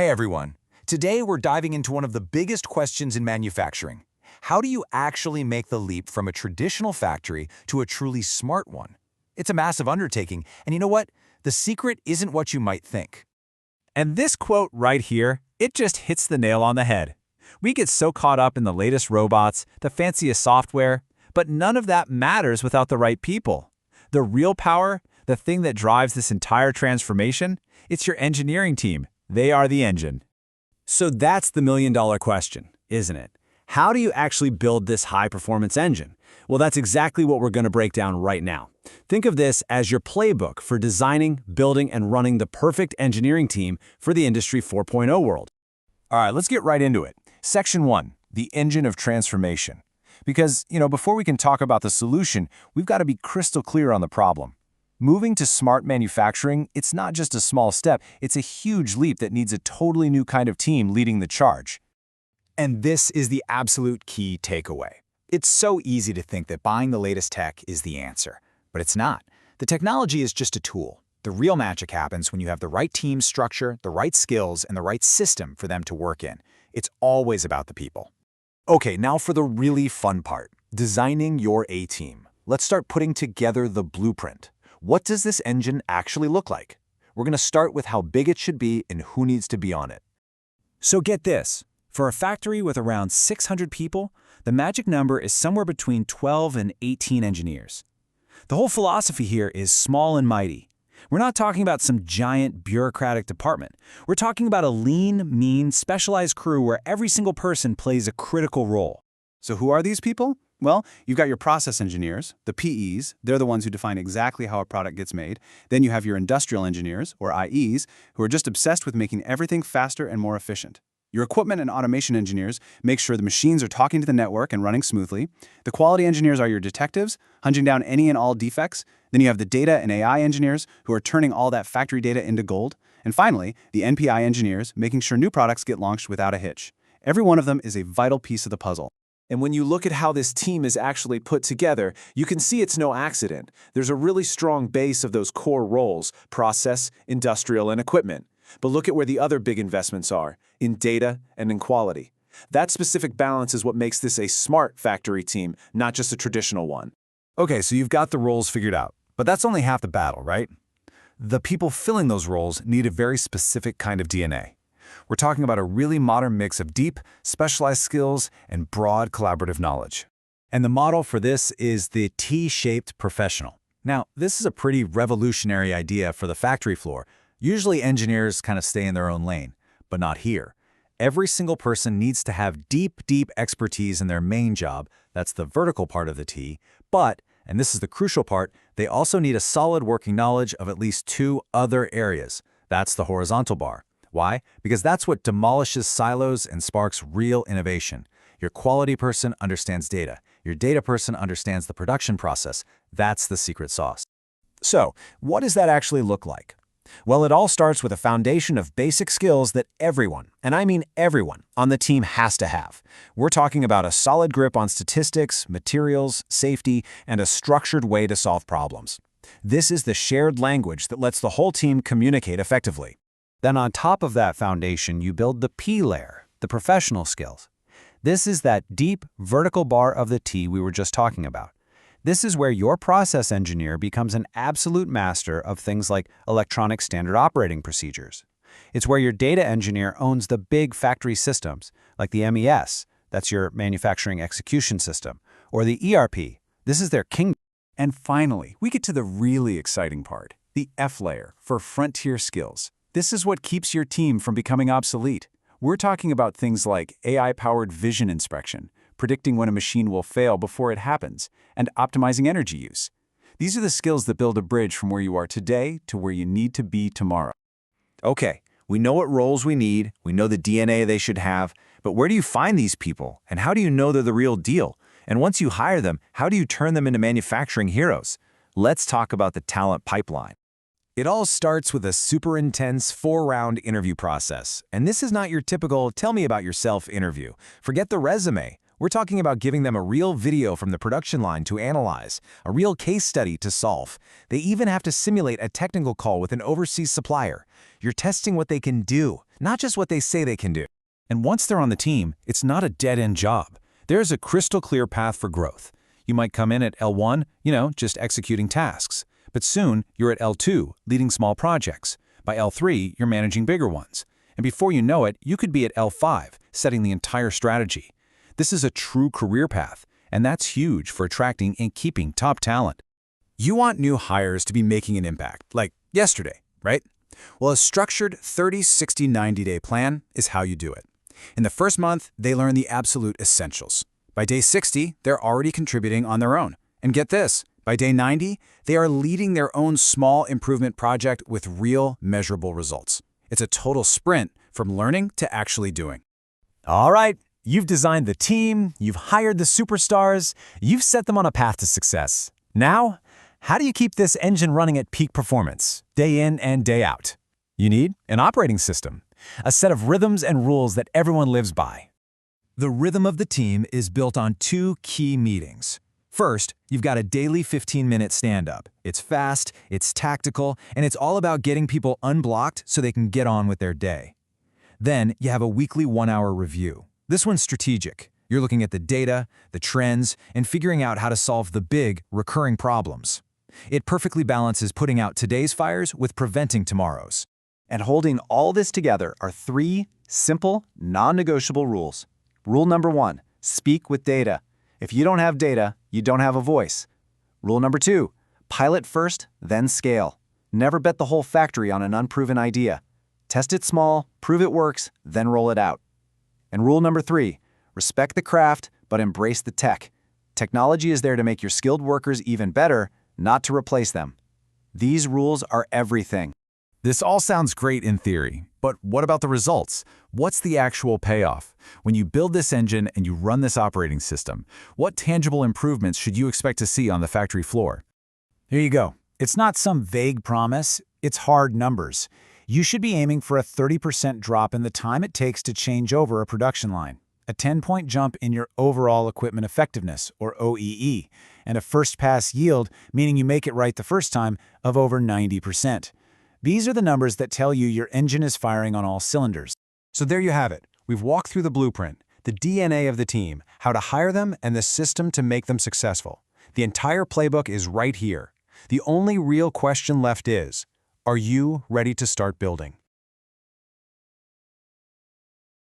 Hey everyone. Today we're diving into one of the biggest questions in manufacturing. How do you actually make the leap from a traditional factory to a truly smart one? It's a massive undertaking, and you know what? The secret isn't what you might think. And this quote right here, it just hits the nail on the head. We get so caught up in the latest robots, the fanciest software, but none of that matters without the right people. The real power, the thing that drives this entire transformation, it's your engineering team. They are the engine. So that's the million-dollar question, isn't it? How do you actually build this high-performance engine? Well, that's exactly what we're going to break down right now. Think of this as your playbook for designing, building, and running the perfect engineering team for the Industry 4.0 world. All right, let's get right into it. Section 1, the engine of transformation. Because, before we can talk about the solution, we've got to be crystal clear on the problem. Moving to smart manufacturing, it's not just a small step, it's a huge leap that needs a totally new kind of team leading the charge. And this is the absolute key takeaway. It's so easy to think that buying the latest tech is the answer, but it's not. The technology is just a tool. The real magic happens when you have the right team structure, the right skills, and the right system for them to work in. It's always about the people. Okay, now for the really fun part, designing your A-team. Let's start putting together the blueprint. What does this engine actually look like? We're going to start with how big it should be and who needs to be on it. So get this. For a factory with around 600 people, the magic number is somewhere between 12 and 18 engineers. The whole philosophy here is small and mighty. We're not talking about some giant bureaucratic department. We're talking about a lean, mean, specialized crew where every single person plays a critical role. So who are these people? Well, you've got your process engineers, the PEs. They're the ones who define exactly how a product gets made. Then you have your industrial engineers, or IEs, who are just obsessed with making everything faster and more efficient. Your equipment and automation engineers make sure the machines are talking to the network and running smoothly. The quality engineers are your detectives, hunting down any and all defects. Then you have the data and AI engineers, who are turning all that factory data into gold. And finally, the NPI engineers, making sure new products get launched without a hitch. Every one of them is a vital piece of the puzzle. And when you look at how this team is actually put together, you can see it's no accident. There's a really strong base of those core roles, process, industrial, and equipment. But look at where the other big investments are, in data and in quality. That specific balance is what makes this a smart factory team, not just a traditional one. Okay, so you've got the roles figured out, but that's only half the battle, right? The people filling those roles need a very specific kind of DNA. We're talking about a really modern mix of deep, specialized skills and broad collaborative knowledge. And the model for this is the T-shaped professional. Now, this is a pretty revolutionary idea for the factory floor. Usually engineers kind of stay in their own lane, but not here. Every single person needs to have deep expertise in their main job, that's the vertical part of the T, but, and this is the crucial part, they also need a solid working knowledge of at least two other areas. That's the horizontal bar. Why? Because that's what demolishes silos and sparks real innovation. Your quality person understands data. Your data person understands the production process. That's the secret sauce. So, what does that actually look like? Well, it all starts with a foundation of basic skills that everyone, and I mean everyone, on the team has to have. We're talking about a solid grip on statistics, materials, safety, and a structured way to solve problems. This is the shared language that lets the whole team communicate effectively. Then on top of that foundation, you build the P layer, the professional skills. This is that deep, vertical bar of the T we were just talking about. This is where your process engineer becomes an absolute master of things like electronic standard operating procedures. It's where your data engineer owns the big factory systems, like the MES, that's your manufacturing execution system, or the ERP. This is their kingdom. And finally, we get to the really exciting part, the F layer for frontier skills. This is what keeps your team from becoming obsolete. We're talking about things like AI-powered vision inspection, predicting when a machine will fail before it happens, and optimizing energy use. These are the skills that build a bridge from where you are today to where you need to be tomorrow. Okay, we know what roles we need, we know the DNA they should have, but where do you find these people, and how do you know they're the real deal? And once you hire them, how do you turn them into manufacturing heroes? Let's talk about the talent pipeline. It all starts with a super intense 4-round interview process. And this is not your typical tell me about yourself interview. Forget the resume. We're talking about giving them a real video from the production line to analyze, a real case study to solve. They even have to simulate a technical call with an overseas supplier. You're testing what they can do, not just what they say they can do. And once they're on the team, it's not a dead-end job. There's a crystal clear path for growth. You might come in at L1, just executing tasks. But soon, you're at L2, leading small projects. By L3, you're managing bigger ones. And before you know it, you could be at L5, setting the entire strategy. This is a true career path, and that's huge for attracting and keeping top talent. You want new hires to be making an impact, like yesterday, right? Well, a structured 30, 60, 90-day plan is how you do it. In the first month, they learn the absolute essentials. By day 60, they're already contributing on their own. And get this, by day 90, they are leading their own small improvement project with real, measurable results. It's a total sprint from learning to actually doing. All right, you've designed the team, you've hired the superstars, you've set them on a path to success. Now, how do you keep this engine running at peak performance, day in and day out? You need an operating system, a set of rhythms and rules that everyone lives by. The rhythm of the team is built on 2 key meetings. First, you've got a daily 15-minute stand-up. It's fast, it's tactical, and it's all about getting people unblocked so they can get on with their day. Then, you have a weekly 1-hour review. This one's strategic. You're looking at the data, the trends, and figuring out how to solve the big, recurring problems. It perfectly balances putting out today's fires with preventing tomorrow's. And holding all this together are 3 simple, non-negotiable rules. Rule number 1, speak with data. If you don't have data, you don't have a voice. Rule number 2, pilot first, then scale. Never bet the whole factory on an unproven idea. Test it small, prove it works, then roll it out. And rule number 3, respect the craft, but embrace the tech. Technology is there to make your skilled workers even better, not to replace them. These rules are everything. This all sounds great in theory, but what about the results? What's the actual payoff? When you build this engine and you run this operating system, what tangible improvements should you expect to see on the factory floor? Here you go. It's not some vague promise, it's hard numbers. You should be aiming for a 30% drop in the time it takes to change over a production line, a 10-point jump in your overall equipment effectiveness, or OEE, and a first-pass yield, meaning you make it right the first time, of over 90%. These are the numbers that tell you your engine is firing on all cylinders. So there you have it. We've walked through the blueprint, the DNA of the team, how to hire them, and the system to make them successful. The entire playbook is right here. The only real question left is, are you ready to start building?